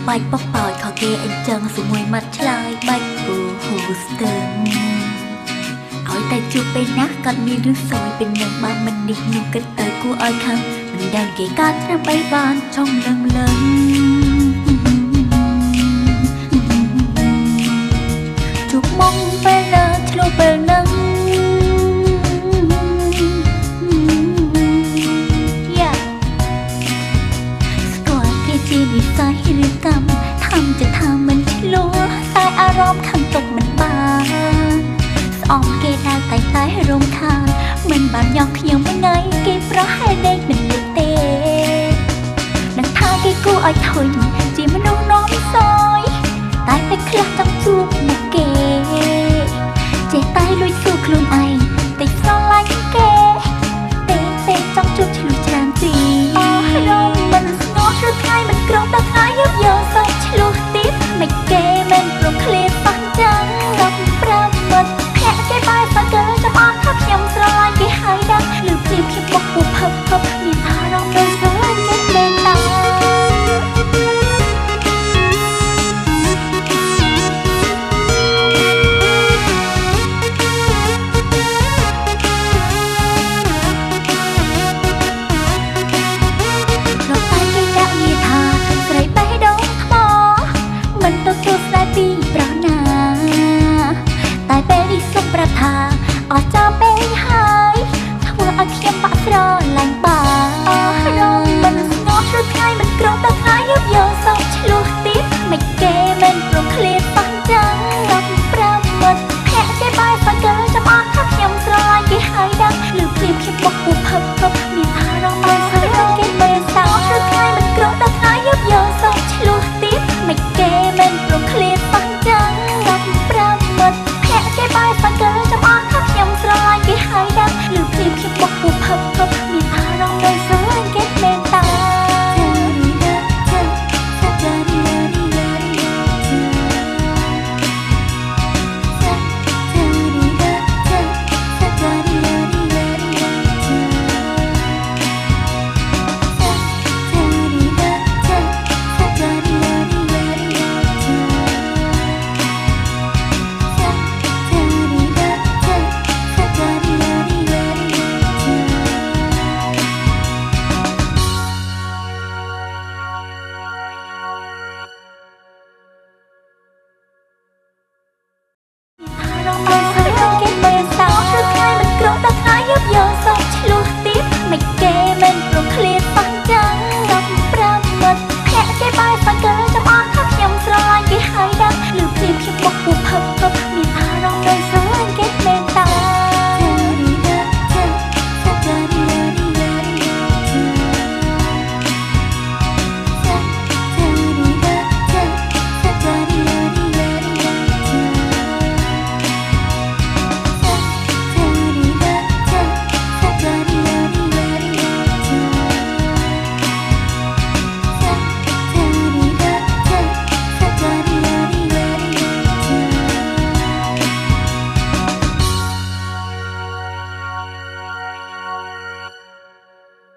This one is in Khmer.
បាច់បបោចខកគេអញ្ចឹងសួរមួយម៉ាត់ឆ្លើយបាច់ពូហ៊ូស្ទឹងឲ្យតែជួបពេលណាក៏មានរឿងសោយពេលនឹងបើមិននេះនោះគិតទៅគួរឲ្យខឹងមិនដឹងគេកាត់ឆ្នាំបីបានចង់លឹងជួបមកពេលណាឆ្លុះពេលនឹងនិស័យឬកម្មทำจะทำมันឆ្លោះតែអារម្មណ៍ខាងទុកមិនបានស្អមគេដែលតែរំខានមិនបានញ៉ោះខ្ញុំថ្ងៃគេប្រហែលដេកមិនលឺទេដឹងថាគេគួរឲ្យធុញជាមនុស្សនាំសយតែពេលខ្លះចង់